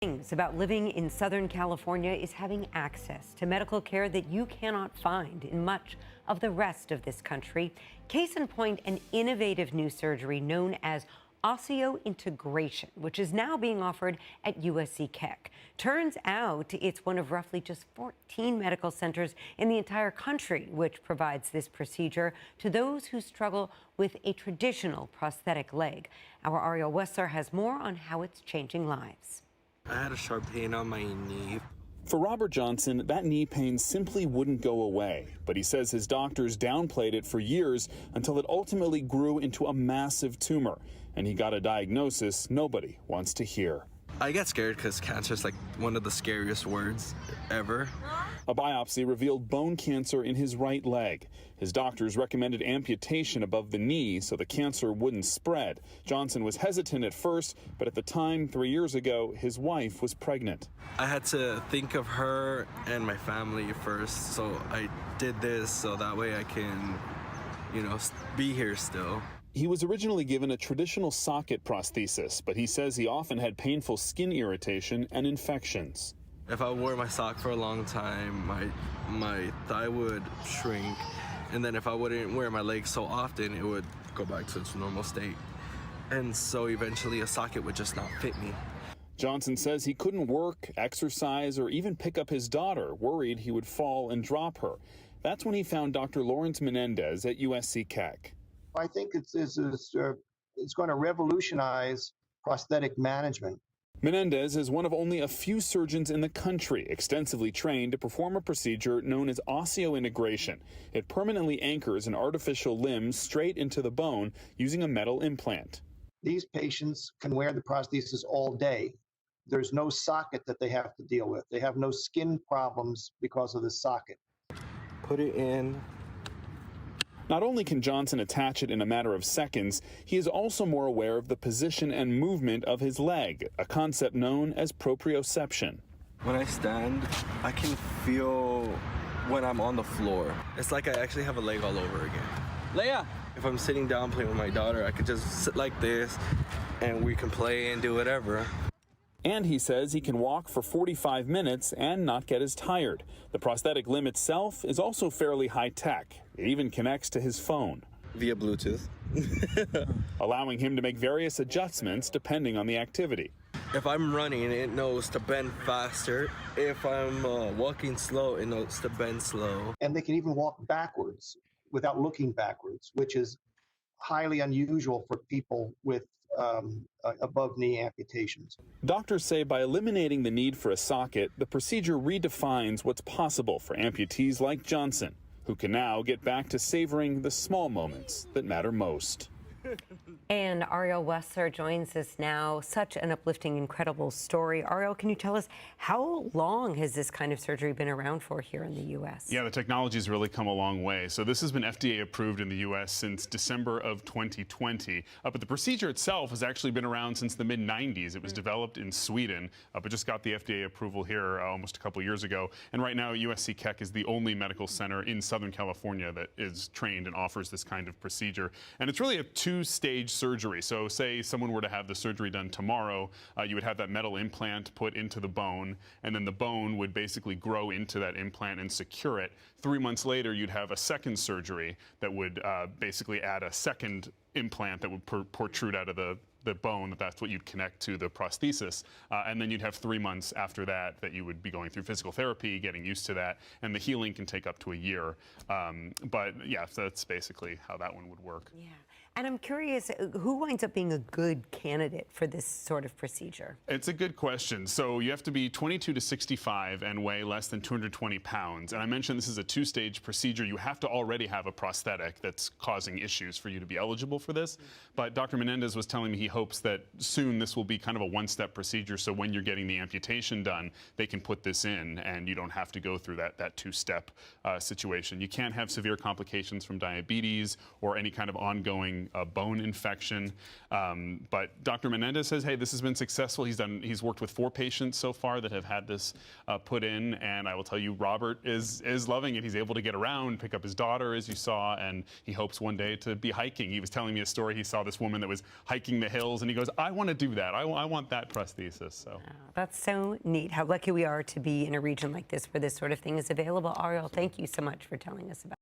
Things about living in Southern California is having access to medical care that you cannot find in much of the rest of this country. Case in point, an innovative new surgery known as osseointegration, which is now being offered at USC Keck. Turns out it's one of roughly just 14 medical centers in the entire country which provides this procedure to those who struggle with a traditional prosthetic leg. Our Ariel Wessler has more on how it's changing lives. I had a sharp pain on my knee. For Robert Johnson, that knee pain simply wouldn't go away, but he says his doctors downplayed it for years until it ultimately grew into a massive tumor, and he got a diagnosis nobody wants to hear. I get scared because cancer is like one of the scariest words ever. A biopsy revealed bone cancer in his right leg. His doctors recommended amputation above the knee so the cancer wouldn't spread. Johnson was hesitant at first, but at the time, 3 years ago, his wife was pregnant. I had to think of her and my family first, so I did this so that way I can, be here still. He was originally given a traditional socket prosthesis, but he says he often had painful skin irritation and infections. If I wore my sock for a long time, my thigh would shrink, and then if I wouldn't wear my leg so often, it would go back to its normal state. And so eventually a socket would just not fit me. Johnson says he couldn't work, exercise, or even pick up his daughter, worried he would fall and drop her. That's when he found Dr. Lawrence Menendez at USC Keck. I think it's going to revolutionize prosthetic management. Menendez is one of only a few surgeons in the country extensively trained to perform a procedure known as osseointegration. It permanently anchors an artificial limb straight into the bone using a metal implant. These patients can wear the prosthesis all day. There's no socket that they have to deal with. They have no skin problems because of the socket. Put it in. Not only can Johnson attach it in a matter of seconds, he is also more aware of the position and movement of his leg, a concept known as proprioception. When I stand, I can feel when I'm on the floor. It's like I actually have a leg all over again. Leia! If I'm sitting down playing with my daughter, I could just sit like this and we can play and do whatever. And he says he can walk for 45 minutes and not get as tired. The prosthetic limb itself is also fairly high-tech. It even connects to his phone. Via Bluetooth. Allowing him to make various adjustments depending on the activity. If I'm running, it knows to bend faster. If I'm walking slow, it knows to bend slow. And they can even walk backwards without looking backwards, which is highly unusual for people with above-knee amputations. Doctors say by eliminating the need for a socket, the procedure redefines what's possible for amputees like Johnson, who can now get back to savoring the small moments that matter most. And Ariel Wessler joins us now. Such an uplifting, incredible story. Ariel, can you tell us how long has this kind of surgery been around for here in the U.S.? Yeah, the technology's really come a long way. So this has been FDA approved in the U.S. since December of 2020. But the procedure itself has actually been around since the mid-90s. It was developed in Sweden, but just got the FDA approval here almost a couple years ago. And right now, USC Keck is the only medical center in Southern California that is trained and offers this kind of procedure. And it's really a two-stage surgery. So say someone were to have the surgery done tomorrow, you would have that metal implant put into the bone, and then the bone would basically grow into that implant and secure it. 3 months later, you'd have a second surgery that would basically add a second implant that would protrude out of the bone. That's what you'd connect to the prosthesis. And then you'd have 3 months after that you would be going through physical therapy, getting used to that, and the healing can take up to a year. But yeah, so that's basically how that one would work. Yeah. And I'm curious, who winds up being a good candidate for this sort of procedure? It's a good question. So you have to be 22 to 65 and weigh less than 220 pounds. And I mentioned this is a two-stage procedure. You have to already have a prosthetic that's causing issues for you to be eligible for this. But Dr. Menendez was telling me he hopes that soon this will be kind of a one-step procedure. So when you're getting the amputation done, they can put this in and you don't have to go through that two-step situation. You can't have severe complications from diabetes or any kind of ongoing having a bone infection. But Dr. Menendez says, hey, this has been successful. He's worked with 4 patients so far that have had this put in, and I will tell you, Robert is loving it. He's able to get around, pick up his daughter, as you saw, and he hopes one day to be hiking. He was telling me a story. He saw this woman that was hiking the hills, and he goes, I want to do that. I want that prosthesis. So that's so neat. How lucky we are to be in a region like this where this sort of thing is available. Ariel, thank you so much for telling us about it.